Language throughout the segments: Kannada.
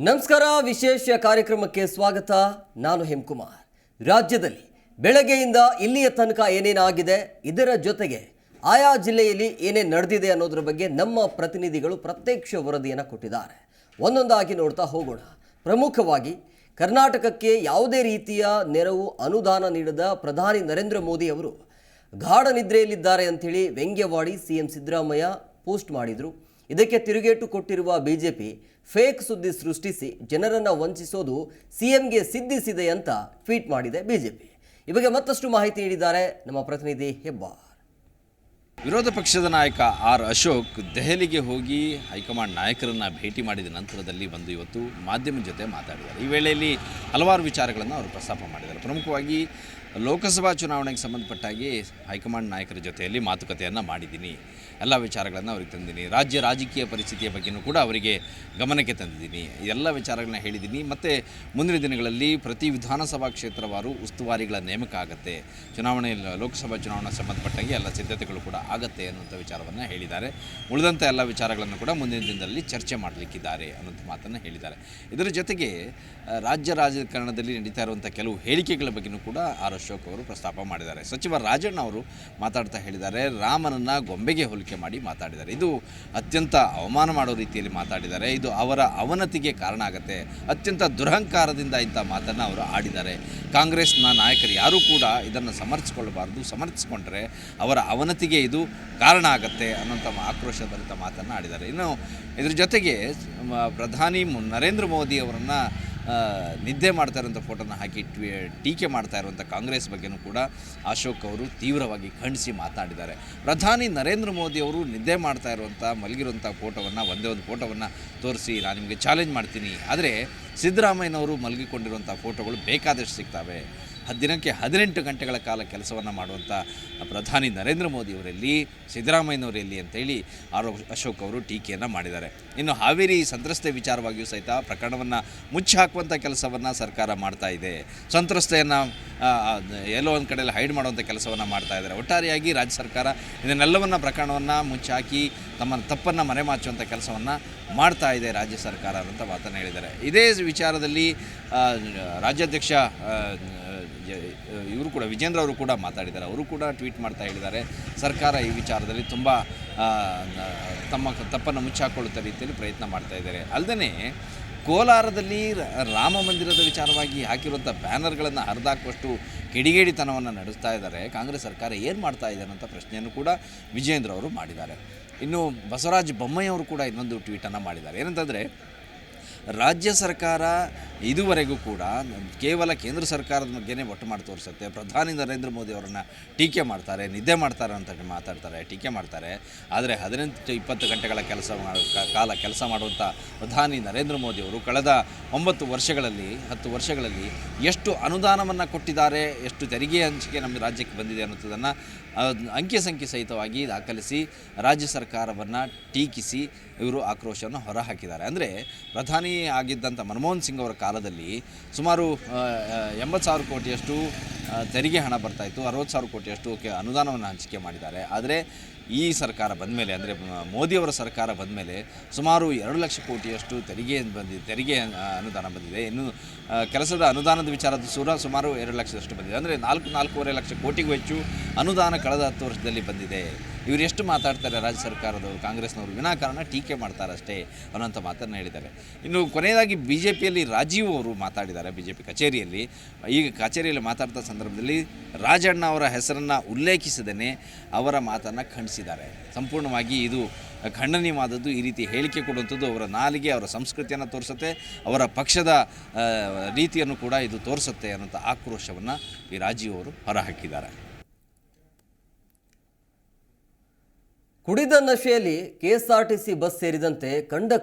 ನಮಸ್ಕಾರ. ವಿಶೇಷ ಕಾರ್ಯಕ್ರಮಕ್ಕೆ ಸ್ವಾಗತ. ನಾನು ಹೇಮಕುಮಾರ್. ರಾಜ್ಯದಲ್ಲಿ ಬೆಳಗ್ಗೆಯಿಂದ ಇಲ್ಲಿಯ ತನಕ ಏನೇನಾಗಿದೆ, ಇದರ ಜೊತೆಗೆ ಆಯಾ ಜಿಲ್ಲೆಯಲ್ಲಿ ಏನೇನು ನಡೆದಿದೆ ಅನ್ನೋದ್ರ ಬಗ್ಗೆ ನಮ್ಮ ಪ್ರತಿನಿಧಿಗಳು ಪ್ರತ್ಯಕ್ಷ ವರದಿಯನ್ನು ಕೊಟ್ಟಿದ್ದಾರೆ. ಒಂದೊಂದಾಗಿ ನೋಡ್ತಾ ಹೋಗೋಣ. ಪ್ರಮುಖವಾಗಿ ಕರ್ನಾಟಕಕ್ಕೆ ಯಾವುದೇ ರೀತಿಯ ನೆರವು ಅನುದಾನ ನೀಡದ ಪ್ರಧಾನಿ ನರೇಂದ್ರ ಮೋದಿ ಅವರು ಗಾಢ ನಿದ್ರೆಯಲ್ಲಿದ್ದಾರೆ ಅಂಥೇಳಿ ವ್ಯಂಗ್ಯವಾಡಿ ಸಿಎಂ ಸಿದ್ದರಾಮಯ್ಯ ಪೋಸ್ಟ್ ಮಾಡಿದರು. ಇದಕ್ಕೆ ತಿರುಗೇಟು ಕೊಟ್ಟಿರುವ ಬಿಜೆಪಿ ಫೇಕ್ ಸುದ್ದಿ ಸೃಷ್ಟಿಸಿ ಜನರನ್ನು ವಂಚಿಸೋದು ಸಿಎಂಗೆ ಸಿದ್ಧಿಸಿದೆ ಅಂತ ಟ್ವೀಟ್ ಮಾಡಿದೆ ಬಿಜೆಪಿ. ಈ ಬಗ್ಗೆ ಮತ್ತಷ್ಟು ಮಾಹಿತಿ ನೀಡಿದ್ದಾರೆ ನಮ್ಮ ಪ್ರತಿನಿಧಿ ಹೆಬ್ಬಾರ್. ವಿರೋಧ ಪಕ್ಷದ ನಾಯಕ ಆರ್ ಅಶೋಕ್ ದೆಹಲಿಗೆ ಹೋಗಿ ಹೈಕಮಾಂಡ್ ನಾಯಕರನ್ನು ಭೇಟಿ ಮಾಡಿದ ನಂತರದಲ್ಲಿ ಬಂದು ಇವತ್ತು ಮಾಧ್ಯಮದ ಜೊತೆ ಮಾತಾಡಿದ್ದಾರೆ. ಈ ವೇಳೆಯಲ್ಲಿ ಹಲವಾರು ವಿಚಾರಗಳನ್ನು ಅವರು ಪ್ರಸ್ತಾಪ ಮಾಡಿದ್ದಾರೆ. ಪ್ರಮುಖವಾಗಿ ಲೋಕಸಭಾ ಚುನಾವಣೆಗೆ ಸಂಬಂಧಪಟ್ಟಾಗಿ ಹೈಕಮಾಂಡ್ ನಾಯಕರ ಜೊತೆಯಲ್ಲಿ ಮಾತುಕತೆಯನ್ನು ಮಾಡಿದ್ದೀನಿ, ಎಲ್ಲ ವಿಚಾರಗಳನ್ನು ಅವ್ರಿಗೆ ತಂದಿದ್ದೀನಿ, ರಾಜ್ಯ ರಾಜಕೀಯ ಪರಿಸ್ಥಿತಿಯ ಬಗ್ಗೆಯೂ ಕೂಡ ಅವರಿಗೆ ಗಮನಕ್ಕೆ ತಂದಿದ್ದೀನಿ, ಎಲ್ಲ ವಿಚಾರಗಳನ್ನ ಹೇಳಿದ್ದೀನಿ. ಮತ್ತು ಮುಂದಿನ ದಿನಗಳಲ್ಲಿ ಪ್ರತಿ ವಿಧಾನಸಭಾ ಕ್ಷೇತ್ರವಾರು ಉಸ್ತುವಾರಿಗಳ ನೇಮಕ ಆಗುತ್ತೆ, ಚುನಾವಣೆ ಲೋಕಸಭಾ ಚುನಾವಣೆ ಸಂಬಂಧಪಟ್ಟಾಗಿ ಎಲ್ಲ ಸಿದ್ಧತೆಗಳು ಕೂಡ ಆಗುತ್ತೆ ಅನ್ನುವಂಥ ವಿಚಾರವನ್ನು ಹೇಳಿದ್ದಾರೆ. ಉಳಿದಂಥ ಎಲ್ಲ ವಿಚಾರಗಳನ್ನು ಕೂಡ ಮುಂದಿನ ದಿನದಲ್ಲಿ ಚರ್ಚೆ ಮಾಡಲಿಕ್ಕಿದ್ದಾರೆ ಅನ್ನೋಂಥ ಮಾತನ್ನು ಹೇಳಿದ್ದಾರೆ. ಇದರ ಜೊತೆಗೆ ರಾಜ್ಯ ರಾಜಕಾರಣದಲ್ಲಿ ನಡೀತಾ ಇರುವಂಥ ಕೆಲವು ಹೇಳಿಕೆಗಳ ಬಗ್ಗೆಯೂ ಕೂಡ ಆರ್ ಅಶೋಕ್ ಅವರು ಪ್ರಸ್ತಾಪ ಮಾಡಿದ್ದಾರೆ. ಸಚಿವ ರಾಜಣ್ಣ ಅವರು ಮಾತಾಡ್ತಾ ಹೇಳಿದ್ದಾರೆ, ರಾಮನನ್ನು ಗೊಂಬೆಗೆ ಹೋಲಿಕೆ ಮಾಡಿ ಮಾತಾಡಿದ್ದಾರೆ. ಇದು ಅತ್ಯಂತ ಅವಮಾನ ಮಾಡೋ ರೀತಿಯಲ್ಲಿ ಮಾತಾಡಿದ್ದಾರೆ. ಇದು ಅವರ ಅವನತಿಗೆ ಕಾರಣ ಆಗುತ್ತೆ. ಅತ್ಯಂತ ದುರಹಂಕಾರದಿಂದ ಇಂಥ ಮಾತನ್ನು ಅವರು ಆಡಿದ್ದಾರೆ. ಕಾಂಗ್ರೆಸ್ನ ನಾಯಕರು ಯಾರೂ ಕೂಡ ಇದನ್ನು ಸಮರ್ಥಿಸಿಕೊಳ್ಳಬಾರ್ದು, ಸಮರ್ಥಿಸಿಕೊಂಡ್ರೆ ಅವರ ಅವನತಿಗೆ ಇದು ಕಾರಣ ಆಗುತ್ತೆ ಅನ್ನೋಂಥ ಆಕ್ರೋಶಭರಿತ ಮಾತನ್ನು ಆಡಿದ್ದಾರೆ. ಇನ್ನು ಇದ್ರ ಜೊತೆಗೆ ಪ್ರಧಾನಿ ನರೇಂದ್ರ ಮೋದಿ ಅವರನ್ನು ನಿದ್ದೆ ಮಾಡ್ತಾ ಇರುವಂಥ ಫೋಟೋನ ಹಾಕಿ ಟೀಕೆ ಮಾಡ್ತಾ ಇರುವಂಥ ಕಾಂಗ್ರೆಸ್ ಬಗ್ಗೆಯೂ ಕೂಡ ಅಶೋಕ್ ಅವರು ತೀವ್ರವಾಗಿ ಖಂಡಿಸಿ ಮಾತನಾಡಿದ್ದಾರೆ. ಪ್ರಧಾನಿ ನರೇಂದ್ರ ಮೋದಿ ಅವರು ನಿದ್ದೆ ಮಾಡ್ತಾ ಇರುವಂಥ ಮಲಗಿರುವಂಥ ಫೋಟೋವನ್ನು ಒಂದೇ ಒಂದು ಫೋಟೋವನ್ನು ತೋರಿಸಿ ನಾನು ನಿಮಗೆ ಚಾಲೆಂಜ್ ಮಾಡ್ತೀನಿ, ಆದರೆ ಸಿದ್ದರಾಮಯ್ಯನವರು ಮಲಗಿಕೊಂಡಿರುವಂಥ ಫೋಟೋಗಳು ಬೇಕಾದಷ್ಟು ಸಿಗ್ತವೆ. ದಿನಕ್ಕೆ 18 ಗಂಟೆಗಳ ಕಾಲ ಕೆಲಸವನ್ನು ಮಾಡುವಂಥ ಪ್ರಧಾನಿ ನರೇಂದ್ರ ಮೋದಿಯವರಲ್ಲಿ ಸಿದ್ದರಾಮಯ್ಯನವರಲ್ಲಿ ಅಂತೇಳಿ ಅಶೋಕ್ ಅವರು ಟೀಕೆಯನ್ನು ಮಾಡಿದ್ದಾರೆ. ಇನ್ನು ಹಾವೇರಿ ಸಂತ್ರಸ್ತೆ ವಿಚಾರವಾಗಿಯೂ ಸಹಿತ ಪ್ರಕರಣವನ್ನು ಮುಚ್ಚಿ ಹಾಕುವಂಥ ಕೆಲಸವನ್ನು ಸರ್ಕಾರ ಮಾಡ್ತಾ ಇದೆ. ಸಂತ್ರಸ್ತೆಯನ್ನು ಎಲ್ಲೋ ಒಂದು ಕಡೆಯಲ್ಲಿ ಹೈಡ್ ಮಾಡುವಂಥ ಕೆಲಸವನ್ನು ಮಾಡ್ತಾ ಇದ್ದಾರೆ. ಒಟ್ಟಾರೆಯಾಗಿ ರಾಜ್ಯ ಸರ್ಕಾರ ಇದನ್ನೆಲ್ಲವನ್ನು ಪ್ರಕರಣವನ್ನು ಮುಚ್ಚಾಕಿ ತಮ್ಮ ತಪ್ಪನ್ನು ಮರೆಮಾಚುವಂಥ ಕೆಲಸವನ್ನು ಮಾಡ್ತಾ ಇದೆ ರಾಜ್ಯ ಸರ್ಕಾರ ಅಂತ ಮಾತನ್ನು ಹೇಳಿದ್ದಾರೆ. ಇದೇ ವಿಚಾರದಲ್ಲಿ ರಾಜ್ಯಾಧ್ಯಕ್ಷ ಇವರು ಕೂಡ ವಿಜೇಂದ್ರ ಅವರು ಕೂಡ ಮಾತಾಡಿದ್ದಾರೆ. ಅವರು ಕೂಡ ಟ್ವೀಟ್ ಮಾಡ್ತಾ ಹೇಳಿದ್ದಾರೆ, ಸರ್ಕಾರ ಈ ವಿಚಾರದಲ್ಲಿ ತುಂಬ ತಮ್ಮ ತಪ್ಪನ್ನು ಮುಚ್ಚಾಕೊಳ್ಳುತ್ತ ರೀತಿಯಲ್ಲಿ ಪ್ರಯತ್ನ ಮಾಡ್ತಾ ಇದ್ದಾರೆ. ಅಲ್ಲದೆ ಕೋಲಾರದಲ್ಲಿ ರಾಮ ಮಂದಿರದ ವಿಚಾರವಾಗಿ ಹಾಕಿರುವಂಥ ಬ್ಯಾನರ್ಗಳನ್ನು ಹರಿದಾಕುವಷ್ಟು ಕಿಡಿಗೇಡಿತನವನ್ನು ನಡೆಸ್ತಾ ಇದ್ದಾರೆ. ಕಾಂಗ್ರೆಸ್ ಸರ್ಕಾರ ಏನು ಮಾಡ್ತಾ ಇದೆ ಅನ್ನೋಂಥ ಪ್ರಶ್ನೆಯನ್ನು ಕೂಡ ವಿಜೇಂದ್ರ ಅವರು ಮಾಡಿದ್ದಾರೆ. ಇನ್ನು ಬಸವರಾಜ ಬೊಮ್ಮಾಯಿ ಅವರು ಕೂಡ ಇನ್ನೊಂದು ಟ್ವೀಟನ್ನು ಮಾಡಿದ್ದಾರೆ. ಏನಂತಂದರೆ, ರಾಜ್ಯ ಸರ್ಕಾರ ಇದುವರೆಗೂ ಕೂಡ ಕೇವಲ ಕೇಂದ್ರ ಸರ್ಕಾರದ ಬಗ್ಗೆನೇ ಒಟ್ಟು ಮಾಡಿ ತೋರಿಸುತ್ತೆ. ಪ್ರಧಾನಿ ನರೇಂದ್ರ ಮೋದಿ ಅವರನ್ನು ಟೀಕೆ ಮಾಡ್ತಾರೆ, ನಿದ್ದೆ ಮಾಡ್ತಾರೆ ಅಂತ ಮಾತಾಡ್ತಾರೆ, ಟೀಕೆ ಮಾಡ್ತಾರೆ. ಆದರೆ 18-20 ಗಂಟೆಗಳ ಕಾಲ ಕೆಲಸ ಮಾಡುವಂಥ ಪ್ರಧಾನಿ ನರೇಂದ್ರ ಮೋದಿ ಅವರು ಕಳೆದ 9 ವರ್ಷಗಳಲ್ಲಿ 10 ವರ್ಷಗಳಲ್ಲಿ ಎಷ್ಟು ಅನುದಾನವನ್ನು ಕೊಟ್ಟಿದ್ದಾರೆ, ಎಷ್ಟು ತೆರಿಗೆ ಹಂಚಿಕೆ ನಮ್ಮ ರಾಜ್ಯಕ್ಕೆ ಬಂದಿದೆ ಅನ್ನೋದನ್ನು ಅಂಕಿ ಸಂಖ್ಯೆ ಸಹಿತವಾಗಿ ದಾಖಲಿಸಿ ರಾಜ್ಯ ಸರ್ಕಾರವನ್ನು ಟೀಕಿಸಿ ಇವರು ಆಕ್ರೋಶವನ್ನು ಹೊರಹಾಕಿದ್ದಾರೆ. ಅಂದರೆ ಪ್ರಧಾನಿ ಆಗಿದ್ದಂಥ ಮನಮೋಹನ್ ಸಿಂಗ್ ಅವರ ಕಾಲದಲ್ಲಿ ಸುಮಾರು 80,000 ಕೋಟಿಯಷ್ಟು ತೆರಿಗೆ ಹಣ ಬರ್ತಾಯಿತ್ತು, 60,000 ಕೋಟಿಯಷ್ಟು ಅನುದಾನವನ್ನು ಹಂಚಿಕೆ ಮಾಡಿದ್ದಾರೆ. ಆದರೆ ಈ ಸರ್ಕಾರ ಬಂದ ಮೇಲೆ, ಅಂದರೆ ಮೋದಿಯವರ ಸರ್ಕಾರ ಬಂದ ಮೇಲೆ ಸುಮಾರು 2 ಲಕ್ಷ ಕೋಟಿಯಷ್ಟು ತೆರಿಗೆ ಅನುದಾನ ಬಂದಿದೆ. ಇನ್ನು ಕೆಲಸದ ಅನುದಾನದ ವಿಚಾರದ ಸುಮಾರು 2 ಲಕ್ಷದಷ್ಟು ಬಂದಿದೆ. ಅಂದರೆ 4-4.5 ಲಕ್ಷ ಕೋಟಿಗೂ ಹೆಚ್ಚು ಅನುದಾನ ಕಳೆದ 10 ವರ್ಷದಲ್ಲಿ ಬಂದಿದೆ. ಇವರು ಎಷ್ಟು ಮಾತಾಡ್ತಾರೆ ರಾಜ್ಯ ಸರ್ಕಾರದವರು, ಕಾಂಗ್ರೆಸ್ನವರು ವಿನಾಕಾರಣ ಟೀಕೆ ಮಾಡ್ತಾರಷ್ಟೇ ಅನ್ನೋಂಥ ಮಾತನ್ನು ಹೇಳಿದ್ದಾರೆ. ಇನ್ನು ಕೊನೆಯದಾಗಿ BJPಯಲ್ಲಿ ರಾಜೀವ್ ಅವರು ಮಾತಾಡಿದ್ದಾರೆ. BJP ಕಚೇರಿಯಲ್ಲಿ ಕಚೇರಿಯಲ್ಲಿ ಮಾತಾಡ್ತಾ ಸಂದರ್ಭದಲ್ಲಿ ರಾಜಣ್ಣ ಅವರ ಹೆಸರನ್ನು ಉಲ್ಲೇಖಿಸದೇ ಅವರ ಮಾತನ್ನು ಖಂಡಿಸಿದ್ದಾರೆ. ಸಂಪೂರ್ಣವಾಗಿ ಇದು ಖಂಡನೀಯವಾದದ್ದು. ಈ ರೀತಿ ಹೇಳಿಕೆ ಕೊಡುವಂಥದ್ದು ಅವರ ನಾಲಿಗೆ, ಅವರ ಸಂಸ್ಕೃತಿಯನ್ನು ತೋರಿಸುತ್ತೆ, ಅವರ ಪಕ್ಷದ ರೀತಿಯನ್ನು ಕೂಡ ಇದು ತೋರಿಸುತ್ತೆ ಅನ್ನೋಂಥ ಆಕ್ರೋಶವನ್ನು ಈ ರಾಜೀವ್ ಅವರು ಹೊರಹಾಕಿದ್ದಾರೆ. ಕುಡಿದ ನಶೆಯಲ್ಲಿ KSRTC ಬಸ್ ಸೇರಿದಂತೆ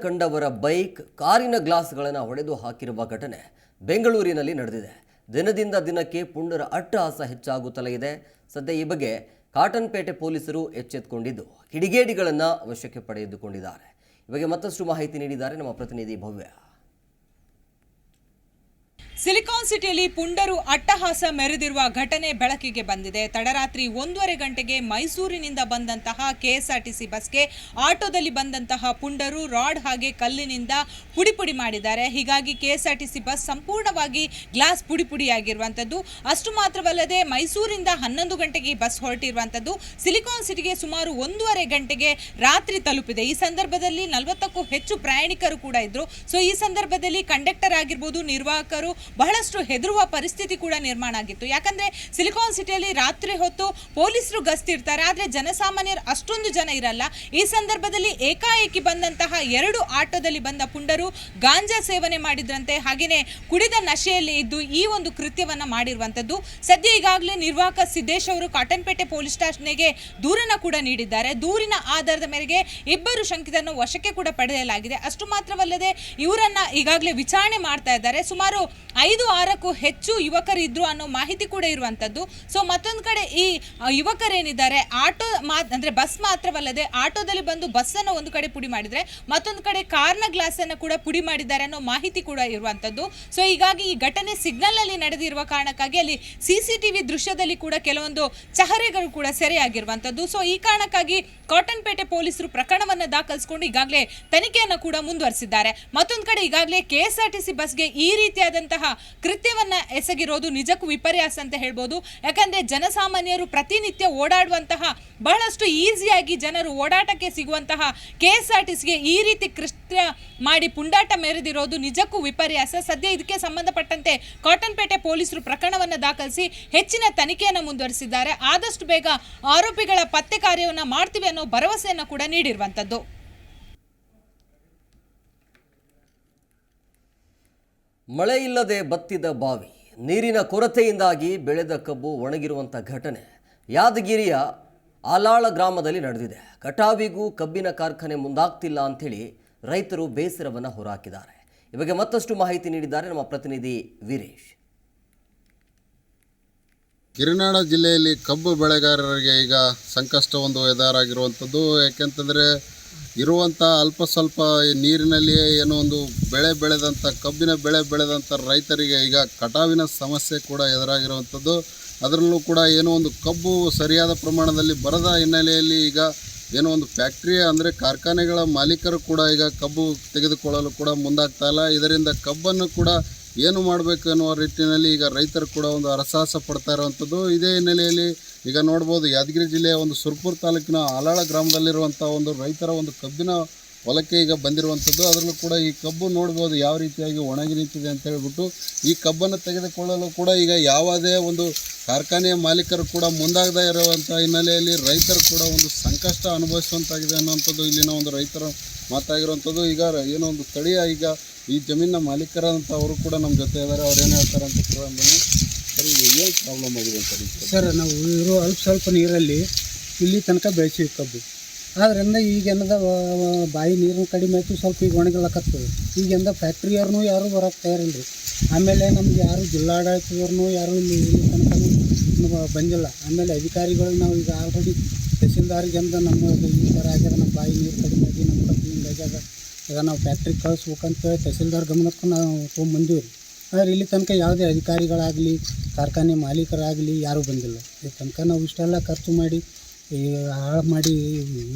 ಕಂಡವರ ಬೈಕ್, ಕಾರಿನ ಗ್ಲಾಸ್ಗಳನ್ನು ಹೊಡೆದು ಹಾಕಿರುವ ಘಟನೆ ಬೆಂಗಳೂರಿನಲ್ಲಿ ನಡೆದಿದೆ. ದಿನದಿಂದ ದಿನಕ್ಕೆ ಪುಂಡರ ಅಟ್ಟಹಾಸ ಹೆಚ್ಚಾಗುತ್ತಲೇ ಇದೆ. ಸದ್ಯ ಈ ಬಗ್ಗೆ ಕಾಟನ್ಪೇಟೆ ಪೊಲೀಸರು ಎಚ್ಚೆತ್ತುಕೊಂಡಿದ್ದು ಕಿಡಿಗೇಡಿಗಳನ್ನು ವಶಕ್ಕೆ ಪಡೆದುಕೊಂಡಿದ್ದಾರೆ. ಈ ಬಗ್ಗೆ ಮತ್ತಷ್ಟು ಮಾಹಿತಿ ನೀಡಿದ್ದಾರೆ ನಮ್ಮ ಪ್ರತಿನಿಧಿ ಭವ್ಯ. ಸಿಲಿಕಾನ್ ಸಿಟಿಯಲ್ಲಿ ಪುಂಡರು ಅಟ್ಟಹಾಸ ಮೆರೆದಿರುವ ಘಟನೆ ಬೆಳಕಿಗೆ ಬಂದಿದೆ. ತಡರಾತ್ರಿ 1:30 ಗಂಟೆಗೆ ಮೈಸೂರಿನಿಂದ ಬಂದಂತಹ ಕೆಎಸ್ಆರ್ಟಿಸಿ ಬಸ್ಗೆ ಆಟೋದಲ್ಲಿ ಬಂದಂತಹ ಪುಂಡರು ರಾಡ್ ಹಾಗೆ ಕಲ್ಲಿನಿಂದ ಪುಡಿ ಮಾಡಿದ್ದಾರೆ. ಹೀಗಾಗಿ ಕೆಎಸ್ಆರ್ಟಿಸಿ ಬಸ್ ಸಂಪೂರ್ಣವಾಗಿ ಗ್ಲಾಸ್ ಪುಡಿಯಾಗಿರುವಂಥದ್ದು. ಅಷ್ಟು ಮಾತ್ರವಲ್ಲದೆ ಮೈಸೂರಿಂದ 11 ಗಂಟೆಗೆ ಬಸ್ ಹೊರಟಿರುವಂಥದ್ದು ಸಿಲಿಕಾನ್ ಸಿಟಿಗೆ ಸುಮಾರು 1:30 ಗಂಟೆಗೆ ರಾತ್ರಿ ತಲುಪಿದೆ. ಈ ಸಂದರ್ಭದಲ್ಲಿ 40ಕ್ಕೂ ಹೆಚ್ಚು ಪ್ರಯಾಣಿಕರು ಕೂಡ ಇದ್ರು. ಸೊ ಈ ಸಂದರ್ಭದಲ್ಲಿ ಕಂಡಕ್ಟರ್ ಆಗಿರ್ಬೋದು, ನಿರ್ವಾಹಕರು ಬಹಳಷ್ಟು ಹೆದರುವ ಪರಿಸ್ಥಿತಿ ಕೂಡ ನಿರ್ಮಾಣ ಆಗಿತ್ತು. ಯಾಕಂದ್ರೆ ಸಿಲಿಕಾನ್ ಸಿಟಿಯಲ್ಲಿ ರಾತ್ರಿ ಹೊತ್ತು ಪೊಲೀಸರು ಗಸ್ತಿರ್ತಾರೆ, ಆದ್ರೆ ಜನಸಾಮಾನ್ಯರು ಅಷ್ಟೊಂದು ಜನ ಇರಲ್ಲ. ಈ ಸಂದರ್ಭದಲ್ಲಿ ಏಕಾಏಕಿ ಬಂದಂತಹ 2 ಆಟೋದಲ್ಲಿ ಬಂದ ಪುಂಡರು ಗಾಂಜಾ ಸೇವನೆ ಮಾಡಿದ್ರಂತೆ, ಹಾಗೇನೆ ಕುಡಿದ ನಶೆಯಲ್ಲಿ ಇದ್ದು ಈ ಒಂದು ಕೃತ್ಯವನ್ನ ಮಾಡಿರುವಂತದ್ದು. ಸದ್ಯ ಈಗಾಗಲೇ ನಿರ್ವಾಹಕ ಸಿದ್ದೇಶ್ ಅವರು ಕಾಟನ್ಪೇಟೆ ಪೊಲೀಸ್ ಸ್ಟೇಷನ್ಗೆ ದೂರನ್ನ ಕೂಡ ನೀಡಿದ್ದಾರೆ. ದೂರಿನ ಆಧಾರದ ಮೇರೆಗೆ ಇಬ್ಬರು ಶಂಕಿತರನ್ನು ವಶಕ್ಕೆ ಕೂಡ ಪಡೆಯಲಾಗಿದೆ. ಅಷ್ಟು ಮಾತ್ರವಲ್ಲದೆ ಇವರನ್ನ ಈಗಾಗಲೇ ವಿಚಾರಣೆ ಮಾಡ್ತಾ ಇದ್ದಾರೆ. ಸುಮಾರು 5-6ಕ್ಕೂ ಹೆಚ್ಚು ಯುವಕರಿದ್ರು ಅನ್ನೋ ಮಾಹಿತಿ ಕೂಡ ಇರುವಂತದ್ದು. ಸೊ ಮತ್ತೊಂದು ಕಡೆ ಈ ಯುವಕರೇನಿದ್ದಾರೆ ಆಟೋ ಅಂದ್ರೆ ಬಸ್ ಮಾತ್ರವಲ್ಲದೆ ಆಟೋದಲ್ಲಿ ಬಂದು ಬಸ್ ಅನ್ನು ಒಂದು ಕಡೆ ಪುಡಿ ಮಾಡಿದ್ರೆ ಮತ್ತೊಂದು ಕಡೆ ಕಾರ್ನ ಗ್ಲಾಸ್ ಅನ್ನು ಕೂಡ ಪುಡಿ ಮಾಡಿದ್ದಾರೆ ಅನ್ನೋ ಮಾಹಿತಿ ಕೂಡ ಇರುವಂತದ್ದು. ಸೊ ಹೀಗಾಗಿ ಈ ಘಟನೆ ಸಿಗ್ನಲ್ ಅಲ್ಲಿ ನಡೆದಿರುವ ಕಾರಣಕ್ಕಾಗಿ ಅಲ್ಲಿ ಸಿಸಿಟಿವಿ ದೃಶ್ಯದಲ್ಲಿ ಕೂಡ ಕೆಲವೊಂದು ಚಹರೆಗಳು ಕೂಡ ಸೆರೆಯಾಗಿರುವಂತದ್ದು. ಸೊ ಈ ಕಾರಣಕ್ಕಾಗಿ ಕಾಟನ್ಪೇಟೆ ಪೊಲೀಸರು ಪ್ರಕರಣವನ್ನ ದಾಖಲಿಸಿಕೊಂಡು ಈಗಾಗಲೇ ತನಿಖೆಯನ್ನು ಕೂಡ ಮುಂದುವರಿಸಿದ್ದಾರೆ. ಮತ್ತೊಂದು ಕಡೆ ಈಗಾಗಲೇ ಕೆಎಸ್ಆರ್ಟಿಸಿ ಬಸ್ಗೆ ಈ ರೀತಿಯಾದಂತಹ ಕೃತ್ಯವನ್ನ ಎಸಗಿರೋದು ನಿಜಕ್ಕೂ ವಿಪರ್ಯಾಸ ಅಂತ ಹೇಳ್ಬೋದು. ಯಾಕಂದ್ರೆ ಜನಸಾಮಾನ್ಯರು ಪ್ರತಿನಿತ್ಯ ಓಡಾಡುವಂತಹ ಬಹಳಷ್ಟು ಈಸಿಯಾಗಿ ಜನರು ಓಡಾಟಕ್ಕೆ ಸಿಗುವಂತಹ ಕೆಎಸ್ಆರ್ಟಿಸಿಗೆ ಈ ರೀತಿ ಕೃತ್ಯ ಮಾಡಿ ಪುಂಡಾಟ ಮೆರೆದಿರೋದು ನಿಜಕ್ಕೂ ವಿಪರ್ಯಾಸ. ಸದ್ಯ ಇದಕ್ಕೆ ಸಂಬಂಧಪಟ್ಟಂತೆ ಕಾಟನ್ಪೇಟೆ ಪೊಲೀಸರು ಪ್ರಕರಣವನ್ನು ದಾಖಲಿಸಿ ಹೆಚ್ಚಿನ ತನಿಖೆಯನ್ನು ಮುಂದುವರಿಸಿದ್ದಾರೆ. ಆದಷ್ಟು ಬೇಗ ಆರೋಪಿಗಳ ಪತ್ತೆ ಕಾರ್ಯವನ್ನು ಮಾಡ್ತೀವಿ ಅನ್ನೋ ಭರವಸೆಯನ್ನು ಕೂಡ ನೀಡಿರುವಂತದ್ದು. ಮಳೆ ಇಲ್ಲದೆ ಬತ್ತಿದ ಬಾವಿ, ನೀರಿನ ಕೊರತೆಯಿಂದಾಗಿ ಬೆಳೆದ ಕಬ್ಬು ಒಣಗಿರುವಂಥ ಘಟನೆ ಯಾದಗಿರಿಯ ಆಲಾಳ ಗ್ರಾಮದಲ್ಲಿ ನಡೆದಿದೆ. ಕಟಾವಿಗೂ ಕಬ್ಬಿನ ಕಾರ್ಖಾನೆ ಮುಂದಾಗ್ತಿಲ್ಲ ಅಂಥೇಳಿ ರೈತರು ಬೇಸರವನ್ನು ಹೊರಹಾಕಿದ್ದಾರೆ. ಈ ಬಗ್ಗೆ ಮತ್ತಷ್ಟು ಮಾಹಿತಿ ನೀಡಿದ್ದಾರೆ ನಮ್ಮ ಪ್ರತಿನಿಧಿ ವೀರೇಶ್. ಗಿರಿನಾಡ ಜಿಲ್ಲೆಯಲ್ಲಿ ಕಬ್ಬು ಬೆಳೆಗಾರರಿಗೆ ಈಗ ಸಂಕಷ್ಟ ಒಂದು ಎದುರಾಗಿರುವಂಥದ್ದು. ಯಾಕೆಂತಂದರೆ ಇರುವಂಥ ಅಲ್ಪ ಸ್ವಲ್ಪ ನೀರಿನಲ್ಲಿಯೇ ಏನೋ ಒಂದು ಕಬ್ಬಿನ ಬೆಳೆ ಬೆಳೆದಂಥ ರೈತರಿಗೆ ಈಗ ಕಟಾವಿನ ಸಮಸ್ಯೆ ಕೂಡ ಎದುರಾಗಿರುವಂಥದ್ದು. ಅದರಲ್ಲೂ ಕೂಡ ಏನೋ ಒಂದು ಕಬ್ಬು ಸರಿಯಾದ ಪ್ರಮಾಣದಲ್ಲಿ ಬರದ ಹಿನ್ನೆಲೆಯಲ್ಲಿ ಈಗ ಏನೋ ಒಂದು ಫ್ಯಾಕ್ಟ್ರಿ ಅಂದರೆ ಕಾರ್ಖಾನೆಗಳ ಮಾಲೀಕರು ಕೂಡ ಈಗ ಕಬ್ಬು ತೆಗೆದುಕೊಳ್ಳಲು ಕೂಡ ಮುಂದಾಗ್ತಾ ಇಲ್ಲ. ಇದರಿಂದ ಕಬ್ಬನ್ನು ಕೂಡ ಏನು ಮಾಡಬೇಕು ಅನ್ನುವ ರೀತಿಯಲ್ಲಿ ಈಗ ರೈತರು ಕೂಡ ಒಂದು ಹರಸಾಹಸ ಪಡ್ತಾ ಇರುವಂಥದ್ದು. ಇದೇ ಹಿನ್ನೆಲೆಯಲ್ಲಿ ಈಗ ನೋಡ್ಬೋದು, ಯಾದಗಿರಿ ಜಿಲ್ಲೆಯ ಒಂದು ಸುರಪುರ ತಾಲೂಕಿನ ಆಲಾಳ ಗ್ರಾಮದಲ್ಲಿರುವಂಥ ಒಂದು ರೈತರ ಒಂದು ಕಬ್ಬಿನ ಹೊಲಕ್ಕೆ ಈಗ ಬಂದಿರುವಂಥದ್ದು. ಅದರಲ್ಲೂ ಕೂಡ ಈ ಕಬ್ಬು ನೋಡ್ಬೋದು ಯಾವ ರೀತಿಯಾಗಿ ಒಣಗಿ ನಿಂತಿದೆ ಅಂತ ಹೇಳ್ಬಿಟ್ಟು ಈ ಕಬ್ಬನ್ನು ತೆಗೆದುಕೊಳ್ಳಲು ಕೂಡ ಈಗ ಯಾವುದೇ ಒಂದು ಕಾರ್ಖಾನೆಯ ಮಾಲೀಕರು ಕೂಡ ಮುಂದಾಗದೇ ಇರುವಂಥ ಹಿನ್ನೆಲೆಯಲ್ಲಿ ರೈತರು ಕೂಡ ಒಂದು ಸಂಕಷ್ಟ ಅನುಭವಿಸುವಂತಾಗಿದೆ ಅನ್ನುವಂಥದ್ದು ಇಲ್ಲಿನ ಒಂದು ರೈತರ ಮಾತಾಗಿರುವಂಥದ್ದು. ಈಗ ಏನೋ ಒಂದು ಸ್ಥಳೀಯ ಈಗ ಈ ಜಮೀನಿನ ಮಾಲೀಕರಂತ ಅವರು ಕೂಡ ನಮ್ಮ ಜೊತೆ ಇದ್ದಾರೆ. ಅವ್ರು ಏನು ಹೇಳ್ತಾರೆ ಅಂತ ಕೇಳೋಣ. ಸರ್, ಈಗ ಏನು ಪ್ರಾಬ್ಲಮ್ ಆಗಿದೆ ಅಂತ ಸರ್, ನಾವು ಇರೋ ಸ್ವಲ್ಪ ನೀರಲ್ಲಿ ಇಲ್ಲಿ ತನಕ ಬೆಳೆಸಿವಿ ಕಬ್ಬು. ಆದ್ದರಿಂದ ಈಗೆಂದ ಬಾಯಿ ನೀರು ಕಡಿಮೆ ಆಯಿತು, ಸ್ವಲ್ಪ ಈಗ ಒಣಗಲಕತ್ತದ. ಈಗೆಂದ ಫ್ಯಾಕ್ಟ್ರಿಯವ್ರನ್ನೂ ಯಾರೂ ಬರೋಕ್ಕೆ ತಯಾರಿಲ್ಲ ರೀ. ಆಮೇಲೆ ನಮ್ಗೆ ಯಾರು ಜಿಲ್ಲಾಡಳಿತದವ್ರನ್ನೂ ಯಾರೂ ಇಲ್ಲಿ ತನಕ ಬಂದಿಲ್ಲ. ಆಮೇಲೆ ಅಧಿಕಾರಿಗಳು ನಾವು ಈಗ ಆಲ್ರೆಡಿ ತಹಸೀಲ್ದಾರಿಗೆಂದ ನಮ್ಮ ಈ ಥರ ಆಗ್ಯದ, ನಮ್ಮ ಬಾಯಿ ನೀರು ಕಡಿಮೆ ಆಗಿ ನಮ್ಮ ಕಬ್ಬು ಹಿಂಗೆ ಆಗ್ಯದ, ಈಗ ನಾವು ಫ್ಯಾಕ್ಟ್ರಿಗೆ ಕಳಿಸ್ಬೇಕಂತೇಳಿ ತಹಸೀಲ್ದಾರ್ ಗಮನಕ್ಕೂ ನಾವು ತೊಗೊಂಬಂದೀವಿ ರೀ. ಆದರೆ ಇಲ್ಲಿ ತನಕ ಯಾವುದೇ ಅಧಿಕಾರಿಗಳಾಗಲಿ ಕಾರ್ಖಾನೆ ಮಾಲೀಕರಾಗಲಿ ಯಾರೂ ಬಂದಿಲ್ಲ. ಇಲ್ಲಿ ತನಕ ನಾವು ಇಷ್ಟೆಲ್ಲ ಖರ್ಚು ಮಾಡಿ ಹಾಳು ಮಾಡಿ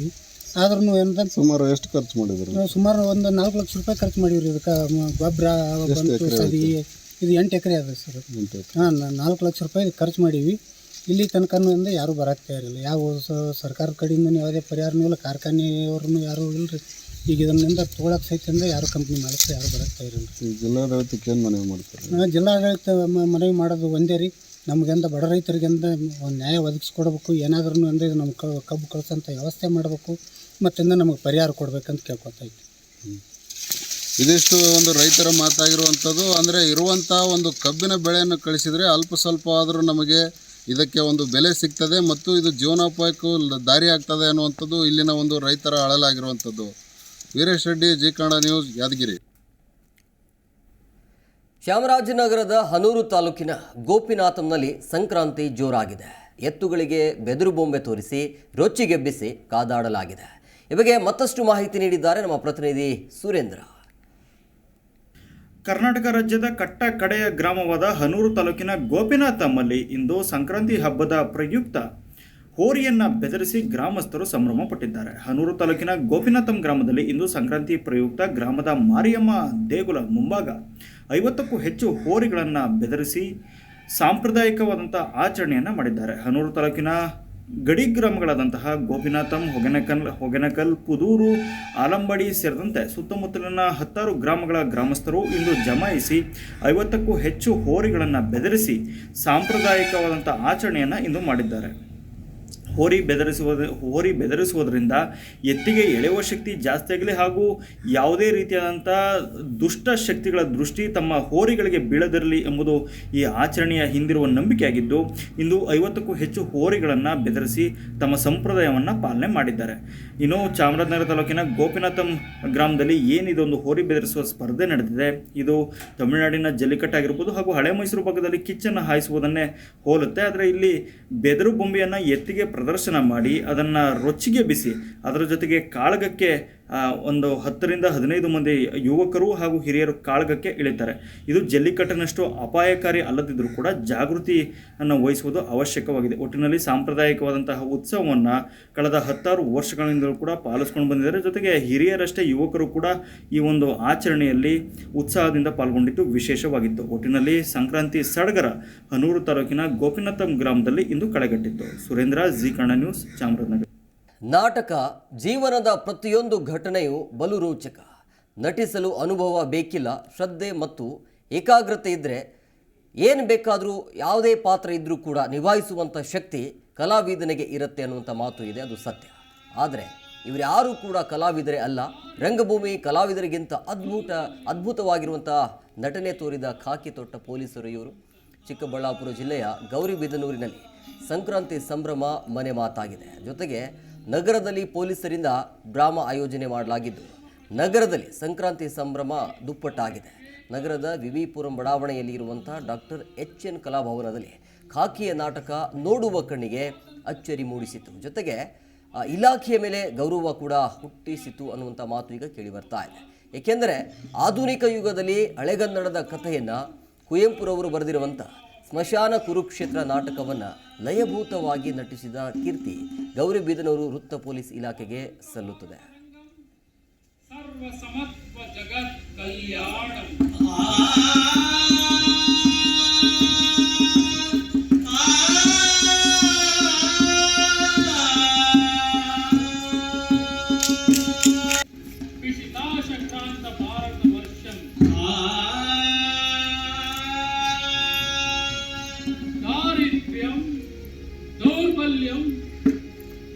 ಆದ್ರೂ ಏನಂತ ಸುಮಾರು ಎಷ್ಟು ಖರ್ಚು ಮಾಡಿದ್ರು? ಸುಮಾರು ಒಂದು 4 ಲಕ್ಷ ರೂಪಾಯಿ ಖರ್ಚು ಮಾಡೀವಿ. ಇದಕ್ಕೆ ಗೊಬ್ಬರ ಬಂತು ಸದಿ. ಇದು 8 ಎಕರೆ ಅದ ಸರ್. ಹಾಂ, 4 ಲಕ್ಷ ರೂಪಾಯಿ ಖರ್ಚು ಮಾಡೀವಿ. ಇಲ್ಲಿ ತನಕನೂ ಅಂದರೆ ಯಾರೂ ಬರೋಕ್ಕೆ ತಯಾರಿಲ್ಲ. ಯಾವ ಸರ್ಕಾರದ ಕಡೆಯಿಂದ ಯಾವುದೇ ಪರಿಹಾರನೂ ಇಲ್ಲ, ಕಾರ್ಖಾನೆಯವ್ರನ್ನೂ ಯಾರೂ ಇಲ್ಲ ರೀ. ಈಗ ಇದನ್ನಿಂದ ತೊಗೊಳಕ್ಕೆ ಸಹಿತ ಅಂದರೆ ಯಾರು ಕಂಪ್ನಿ ಮಾಲೀಕರು ಯಾರು ಬರೋಕ್ಕೆ ತಯಾರಿಲ್ಲ. ಜಿಲ್ಲಾಡಳಿತಕ್ಕೆ ಏನು ಮನವಿ ಮಾಡ್ತಾರೆ? ಜಿಲ್ಲಾಡಳಿತ ಮನವಿ ಮಾಡೋದು ಒಂದೇ ರೀ, ನಮಗೆಂದ ಬಡ ರೈತರಿಗೆಂದ ಒಂದು ನ್ಯಾಯ ಒದಗಿಸ್ಕೊಡ್ಬೇಕು. ಏನಾದ್ರೂ ಅಂದರೆ ನಮ್ಮ ಕಬ್ಬು ಕಳ್ಸೋಂಥ ವ್ಯವಸ್ಥೆ ಮಾಡಬೇಕು, ಮತ್ತಿಂದ ನಮಗೆ ಪರಿಹಾರ ಕೊಡಬೇಕಂತ ಕೇಳ್ಕೊತಾ ಇದ್ವಿ. ಇದಿಷ್ಟು ಒಂದು ರೈತರ ಮಾತಾಗಿರುವಂಥದ್ದು. ಅಂದರೆ ಇರುವಂಥ ಒಂದು ಕಬ್ಬಿನ ಬೆಳೆಯನ್ನು ಕಳಿಸಿದರೆ ಅಲ್ಪ ಸ್ವಲ್ಪ ಆದರೂ ನಮಗೆ ಇದಕ್ಕೆ ಒಂದು ಬೆಲೆ ಸಿಗ್ತದೆ ಮತ್ತು ಇದು ಜೀವನೋಪಾಯಕ್ಕೂ ದಾರಿ ಆಗ್ತದೆ ಅನ್ನುವಂಥದ್ದು ಇಲ್ಲಿನ ಒಂದು ರೈತರ ಅಳಲಾಗಿರುವಂಥದ್ದು. Veeresh Reddy, Zee Kannada news, Yadgiri. ಚಾಮರಾಜನಗರದ ಹನೂರು ತಾಲೂಕಿನ ಗೋಪಿನಾಥಂನಲ್ಲಿ ಸಂಕ್ರಾಂತಿ ಜೋರಾಗಿದೆ. ಎತ್ತುಗಳಿಗೆ ಬೆದರು ಬೊಂಬೆ ತೋರಿಸಿ ರೊಚ್ಚಿಗೆಬ್ಬಿಸಿ ಕಾದಾಡಲಾಗಿದೆ. ಈ ಬಗ್ಗೆ ಮತ್ತಷ್ಟು ಮಾಹಿತಿ ನೀಡಿದ್ದಾರೆ ನಮ್ಮ ಪ್ರತಿನಿಧಿ ಸುರೇಂದ್ರ. ಕರ್ನಾಟಕ ರಾಜ್ಯದ ಕಟ್ಟ ಕಡೆಯ ಗ್ರಾಮವಾದ ಹನೂರು ತಾಲೂಕಿನ ಗೋಪಿನಾಥಮ್ಮಲ್ಲಿ ಇಂದು ಸಂಕ್ರಾಂತಿ ಹಬ್ಬದ ಪ್ರಯುಕ್ತ ಹೋರಿಯನ್ನು ಬೆದರಿಸಿ ಗ್ರಾಮಸ್ಥರು ಸಂಭ್ರಮ ಪಟ್ಟಿದ್ದಾರೆ. ಹನೂರು ತಾಲೂಕಿನ ಗೋಪಿನಾಥಂ ಗ್ರಾಮದಲ್ಲಿ ಇಂದು ಸಂಕ್ರಾಂತಿ ಪ್ರಯುಕ್ತ ಗ್ರಾಮದ ಮಾರಿಯಮ್ಮ ದೇಗುಲ ಮುಂಭಾಗ 50ಕ್ಕೂ ಹೆಚ್ಚು ಹೋರಿಗಳನ್ನು ಬೆದರಿಸಿ ಸಾಂಪ್ರದಾಯಿಕವಾದಂಥ ಆಚರಣೆಯನ್ನು ಮಾಡಿದ್ದಾರೆ. ಹನೂರು ತಾಲೂಕಿನ ಗಡಿ ಗ್ರಾಮಗಳಾದಂತಹ ಗೋಪಿನಾಥಂ, ಹೊಗೆನಕಲ್, ಪುದೂರು, ಆಲಂಬಡಿ ಸೇರಿದಂತೆ ಸುತ್ತಮುತ್ತಲಿನ 10 ಗ್ರಾಮಗಳ ಗ್ರಾಮಸ್ಥರು ಇಂದು ಜಮಾಯಿಸಿ 50ಕ್ಕೂ ಹೆಚ್ಚು ಹೋರಿಗಳನ್ನು ಬೆದರಿಸಿ ಸಾಂಪ್ರದಾಯಿಕವಾದಂಥ ಆಚರಣೆಯನ್ನು ಇಂದು ಮಾಡಿದ್ದಾರೆ. ಹೋರಿ ಬೆದರಿಸುವುದರಿಂದ ಎತ್ತಿಗೆ ಎಳೆಯುವ ಶಕ್ತಿ ಜಾಸ್ತಿಯಾಗಲಿ ಹಾಗೂ ಯಾವುದೇ ರೀತಿಯಾದಂಥ ದುಷ್ಟ ಶಕ್ತಿಗಳ ದೃಷ್ಟಿ ತಮ್ಮ ಹೋರಿಗಳಿಗೆ ಬೀಳದಿರಲಿ ಎಂಬುದು ಈ ಆಚರಣೆಯ ಹಿಂದಿರುವ ನಂಬಿಕೆಯಾಗಿದ್ದು, ಇಂದು 50ಕ್ಕೂ ಹೆಚ್ಚು ಹೋರಿಗಳನ್ನು ಬೆದರಿಸಿ ತಮ್ಮ ಸಂಪ್ರದಾಯವನ್ನು ಪಾಲನೆ ಮಾಡಿದ್ದಾರೆ. ಇನ್ನು ಚಾಮರಾಜನಗರ ತಾಲೂಕಿನ ಗೋಪಿನಾಥಂ ಗ್ರಾಮದಲ್ಲಿ ಏನಿದೊಂದು ಹೋರಿ ಬೆದರಿಸುವ ಸ್ಪರ್ಧೆ ನಡೆದಿದೆ. ಇದು ತಮಿಳುನಾಡಿನ ಜಲ್ಲಿಕಟ್ಟು ಆಗಿರ್ಬೋದು ಹಾಗೂ ಹಳೆ ಮೈಸೂರು ಭಾಗದಲ್ಲಿ ಕಿಚ್ಚನ್ನು ಹಾಯಿಸುವುದನ್ನೇ ಹೋಲುತ್ತೆ. ಆದರೆ ಇಲ್ಲಿ ಬೆದರು ಬೊಂಬೆಯನ್ನು ಎತ್ತಿಗೆ ಪ್ರದರ್ಶನ ಮಾಡಿ ಅದನ್ನು ರೊಚ್ಚಿಗೆ ಬಿಸಿ ಅದರ ಜೊತೆಗೆ ಕಾಳಗಕ್ಕೆ ಒಂದು 10ರಿಂದ 15 ಮಂದಿ ಯುವಕರು ಹಾಗೂ ಹಿರಿಯರು ಕಾಳಗಕ್ಕೆ ಇಳಿತಾರೆ. ಇದು ಜಲ್ಲಿಕಟ್ಟಿನಷ್ಟು ಅಪಾಯಕಾರಿ ಅಲ್ಲದಿದ್ದರೂ ಕೂಡ ಜಾಗೃತಿಯನ್ನು ವಹಿಸುವುದು ಅವಶ್ಯಕವಾಗಿದೆ. ಒಟ್ಟಿನಲ್ಲಿ ಸಾಂಪ್ರದಾಯಿಕವಾದಂತಹ ಉತ್ಸವವನ್ನು ಕಳೆದ 10 ವರ್ಷಗಳಿಂದಲೂ ಕೂಡ ಪಾಲಿಸ್ಕೊಂಡು ಬಂದಿದ್ದಾರೆ. ಜೊತೆಗೆ ಹಿರಿಯರಷ್ಟೇ ಯುವಕರು ಕೂಡ ಈ ಒಂದು ಆಚರಣೆಯಲ್ಲಿ ಉತ್ಸಾಹದಿಂದ ಪಾಲ್ಗೊಂಡಿದ್ದು ವಿಶೇಷವಾಗಿತ್ತು. ಒಟ್ಟಿನಲ್ಲಿ ಸಂಕ್ರಾಂತಿ ಸಡಗರ ಹನೂರು ತಾಲೂಕಿನ ಗೋಪಿನಾಥಂ ಗ್ರಾಮದಲ್ಲಿ ಇಂದು ಕಳೆಗಟ್ಟಿತ್ತು. Surendra, Zee Kannada news, Chamarajanagar. ನಾಟಕ ಜೀವನದ ಪ್ರತಿಯೊಂದು ಘಟನೆಯು ಬಲು ರೋಚಕ. ನಟಿಸಲು ಅನುಭವ ಬೇಕಿಲ್ಲ, ಶ್ರದ್ಧೆ ಮತ್ತು ಏಕಾಗ್ರತೆ ಇದ್ದರೆ ಏನು ಬೇಕಾದರೂ ಯಾವುದೇ ಪಾತ್ರ ಇದ್ದರೂ ಕೂಡ ನಿಭಾಯಿಸುವಂಥ ಶಕ್ತಿ ಕಲಾವಿದನಿಗೆ ಇರುತ್ತೆ ಅನ್ನುವಂಥ ಮಾತು ಇದೆ, ಅದು ಸತ್ಯ. ಆದರೆ ಇವರ್ಯಾರೂ ಕೂಡ ಕಲಾವಿದರೇ ಅಲ್ಲ. ರಂಗಭೂಮಿ ಕಲಾವಿದರಿಗಿಂತ ಅದ್ಭುತವಾಗಿರುವಂಥ ನಟನೆ ತೋರಿದ ಖಾಕಿ ತೊಟ್ಟ ಪೊಲೀಸರು ಇವರು. ಚಿಕ್ಕಬಳ್ಳಾಪುರ ಜಿಲ್ಲೆಯ ಗೌರಿಬಿದನೂರಿನಲ್ಲಿ ಸಂಕ್ರಾಂತಿ ಸಂಭ್ರಮ ಮನೆ ಮಾತಾಗಿದೆ. ಜೊತೆಗೆ ನಗರದಲ್ಲಿ ಪೊಲೀಸರಿಂದ ಡ್ರಾಮಾ ಆಯೋಜನೆ ಮಾಡಲಾಗಿದ್ದು ನಗರದಲ್ಲಿ ಸಂಕ್ರಾಂತಿ ಸಂಭ್ರಮ ದುಪ್ಪಟ್ಟಾಗಿದೆ. ನಗರದ ವಿವಿಪುರಂ ಬಡಾವಣೆಯಲ್ಲಿ ಇರುವಂಥ ಡಾಕ್ಟರ್ HN ಕಲಾಭವನದಲ್ಲಿ ಖಾಕಿಯ ನಾಟಕ ನೋಡುವ ಕಣ್ಣಿಗೆ ಅಚ್ಚರಿ ಮೂಡಿಸಿತು. ಜೊತೆಗೆ ಇಲಾಖೆಯ ಮೇಲೆ ಗೌರವ ಕೂಡ ಹುಟ್ಟಿಸಿತು ಅನ್ನುವಂಥ ಮಾತು ಈಗ ಕೇಳಿ ಬರ್ತಾ ಇದೆ. ಏಕೆಂದರೆ ಆಧುನಿಕ ಯುಗದಲ್ಲಿ ಹಳೆಗನ್ನಡದ ಕಥೆಯನ್ನು ಕುವೆಂಪುರವರು ಬರೆದಿರುವಂಥ ಸ್ಮಶಾನ ಕುರುಕ್ಷೇತ್ರ ನಾಟಕವನ್ನು ಲಯಭೂತವಾಗಿ ನಟಿಸಿದ ಕೀರ್ತಿ ಗೌರಿಬಿದನೂರು ವೃತ್ತ ಪೊಲೀಸ್ ಇಲಾಖೆಗೆ ಸಲ್ಲುತ್ತದೆ.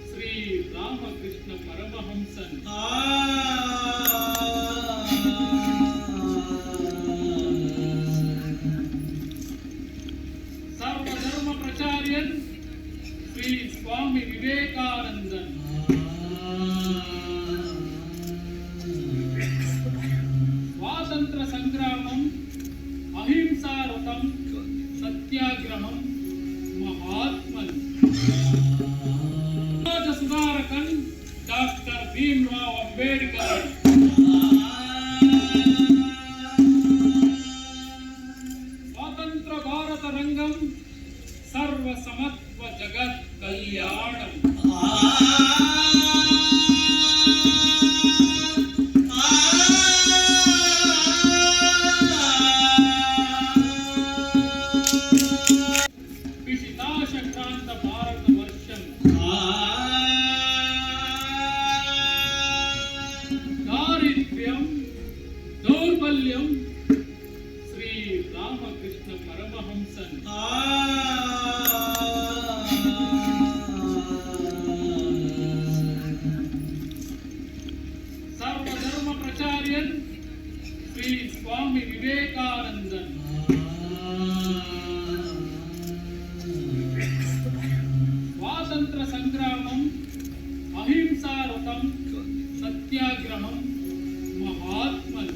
ಶ್ರೀ ರಾಮಕೃಷ್ಣ ಪರಮಹಂಸನ್ ಸರ್ವಧರ್ಮ ಪ್ರಚಾರ್ಯನ್ ಶ್ರೀ ಸ್ವಾಮಿ ವಿವೇಕಾನಂದನ್ ಸ್ವಾತಂತ್ರ್ಯ ಸಂಗ್ರಾಮಂ ಅಹಿಂಸಾರತಂ ಸತ್ಯಾಗ್ರಹಂ ಮಹಾತ್ಮನ್ ಸಮಾಜ ಸುಧಾರಕನ್ ಡಾಕ್ಟರ್ ಭೀಮರಾವ್ ಅಂಬೇಡ್ಕರ್ ಸ್ವತಂತ್ರ ಭಾರತ ರಂಗಂ ಸರ್ವ ಸಮತ್ವ ಜಗತ್ ಕಲ್ಯಾಣಂ ವಿಶಿತಾಶಕ್ರಾಂತ ಭಾರತ ವರ್ಷಂ ದಾರಿದ್ರ್ಯಂ ದೌರ್ಬಲ್ಯಂ ಶ್ರೀ ರಾಮಕೃಷ್ಣ ಪರಮಹಂಸನ್ ಸರ್ವಧರ್ಮ ಪ್ರಚಾರ್ಯನ್ ಶ್ರೀ ಸ್ವಾಮಿ ವಿವೇಕಾನಂದನ್ ಸ್ವಾತಂತ್ರ್ಯ ಸಂಗ್ರಾಮಂ ಅಹಿಂಸಾರತಂ ಸತ್ಯಾಗ್ರಹಂ ಮಹಾತ್ಮನ್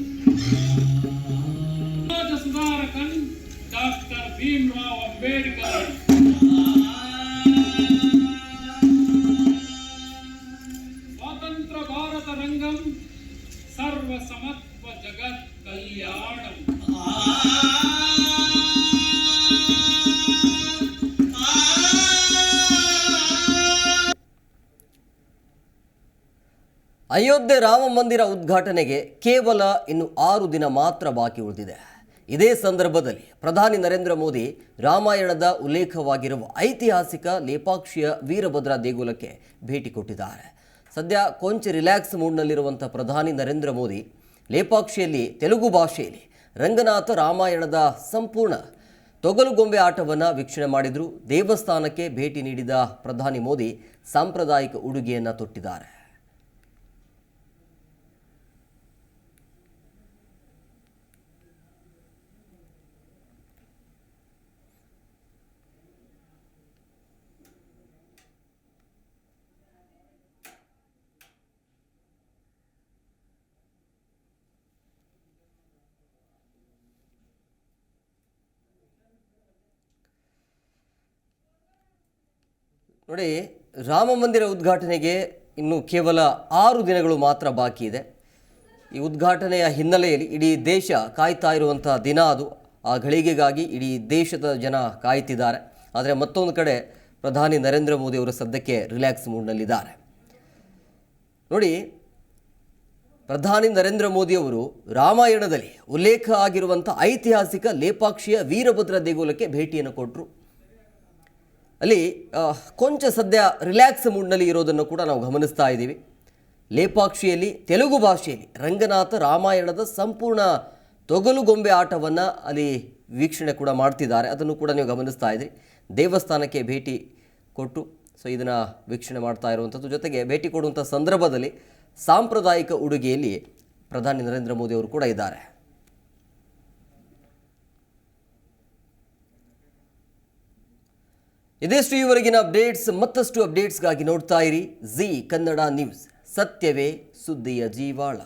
ಸಮಾಜ ಸುಧಾರಕನ್ ಡಾಕ್ಟರ್ ಭೀಮರಾವ್ ಅಂಬೇಡ್ಕರ್ ಸ್ವತಂತ್ರ ಭಾರತ ರಂಗಂ ಸರ್ವ ಸಮತ್ವ ಜಗತ್ ಕಲ್ಯಾಣಂ ಅಯೋಧ್ಯೆ ರಾಮ ಮಂದಿರ ಉದ್ಘಾಟನೆಗೆ ಕೇವಲ ಇನ್ನು 6 ದಿನ ಮಾತ್ರ ಬಾಕಿ ಉಳಿದಿದೆ. ಇದೇ ಸಂದರ್ಭದಲ್ಲಿ ಪ್ರಧಾನಿ ನರೇಂದ್ರ ಮೋದಿ ರಾಮಾಯಣದ ಉಲ್ಲೇಖವಾಗಿರುವ ಐತಿಹಾಸಿಕ ಲೇಪಾಕ್ಷಿಯ ವೀರಭದ್ರ ದೇಗುಲಕ್ಕೆ ಭೇಟಿ ಕೊಟ್ಟಿದ್ದಾರೆ. ಸದ್ಯ ಕೊಂಚ ರಿಲ್ಯಾಕ್ಸ್ ಮೂಡ್ನಲ್ಲಿರುವಂಥ ಪ್ರಧಾನಿ ನರೇಂದ್ರ ಮೋದಿ ಲೇಪಾಕ್ಷಿಯಲ್ಲಿ ತೆಲುಗು ಭಾಷೆಯಲ್ಲಿ ರಂಗನಾಥ ರಾಮಾಯಣದ ಸಂಪೂರ್ಣ ತೊಗಲುಗೊಂಬೆ ಆಟವನ್ನು ವೀಕ್ಷಣೆ ಮಾಡಿದರು. ದೇವಸ್ಥಾನಕ್ಕೆ ಭೇಟಿ ನೀಡಿದ ಪ್ರಧಾನಿ ಮೋದಿ ಸಾಂಪ್ರದಾಯಿಕ ಉಡುಗೆಯನ್ನು ತೊಟ್ಟಿದ್ದಾರೆ. ನೋಡಿ, ರಾಮ ಮಂದಿರ ಉದ್ಘಾಟನೆಗೆ ಇನ್ನು ಕೇವಲ 6 ದಿನಗಳು ಮಾತ್ರ ಬಾಕಿ ಇದೆ. ಈ ಉದ್ಘಾಟನೆಯ ಹಿನ್ನೆಲೆಯಲ್ಲಿ ಇಡೀ ದೇಶ ಕಾಯ್ತಾ ಇರುವಂಥ ದಿನ ಅದು. ಆ ಘಳಿಗೆಗಾಗಿ ಇಡೀ ದೇಶದ ಜನ ಕಾಯ್ತಿದ್ದಾರೆ. ಆದರೆ ಮತ್ತೊಂದು ಕಡೆ ಪ್ರಧಾನಿ ನರೇಂದ್ರ ಮೋದಿ ಅವರು ಸದ್ಯಕ್ಕೆ ರಿಲ್ಯಾಕ್ಸ್ ಮೂಡ್ನಲ್ಲಿದ್ದಾರೆ. ನೋಡಿ, ಪ್ರಧಾನಿ ನರೇಂದ್ರ ಮೋದಿ ಅವರು ರಾಮಾಯಣದಲ್ಲಿ ಉಲ್ಲೇಖ ಆಗಿರುವಂಥ ಐತಿಹಾಸಿಕ ಲೇಪಾಕ್ಷಿಯ ವೀರಭದ್ರ ದೇಗುಲಕ್ಕೆ ಭೇಟಿಯನ್ನು ಕೊಟ್ಟರು. ಅಲ್ಲಿ ಕೊಂಚ ಸದ್ಯ ರಿಲ್ಯಾಕ್ಸ್ ಮೂಡ್ನಲ್ಲಿ ಇರೋದನ್ನು ಕೂಡ ನಾವು ಗಮನಿಸ್ತಾ ಇದ್ದೀವಿ. ಲೇಪಾಕ್ಷಿಯಲ್ಲಿ ತೆಲುಗು ಭಾಷೆಯಲ್ಲಿ ರಂಗನಾಥ ರಾಮಾಯಣದ ಸಂಪೂರ್ಣ ತೊಗಲುಗೊಂಬೆ ಆಟವನ್ನು ಅಲ್ಲಿ ವೀಕ್ಷಣೆ ಕೂಡ ಮಾಡ್ತಿದ್ದಾರೆ. ಅದನ್ನು ಕೂಡ ನೀವು ಗಮನಿಸ್ತಾ ಇದ್ದೀರಿ. ದೇವಸ್ಥಾನಕ್ಕೆ ಭೇಟಿ ಕೊಟ್ಟು ಇದನ್ನು ವೀಕ್ಷಣೆ ಮಾಡ್ತಾ ಇರುವಂಥದ್ದು. ಜೊತೆಗೆ ಭೇಟಿ ಕೊಡುವಂಥ ಸಂದರ್ಭದಲ್ಲಿ ಸಾಂಪ್ರದಾಯಿಕ ಉಡುಗೆಯಲ್ಲಿ ಪ್ರಧಾನಿ ನರೇಂದ್ರ ಮೋದಿ ಅವರು ಕೂಡ ಇದ್ದಾರೆ. ಇದಿಷ್ಟು ಈವರೆಗಿನ ಅಪ್ಡೇಟ್ಸ್. ಮತ್ತಷ್ಟು ಅಪ್ಡೇಟ್ಸ್ಗಾಗಿ ನೋಡ್ತಾ ಇರಿ ಜಿ ಕನ್ನಡ ನ್ಯೂಸ್. ಸತ್ಯವೇ ಸುದ್ದಿಯ ಜೀವಾಳ.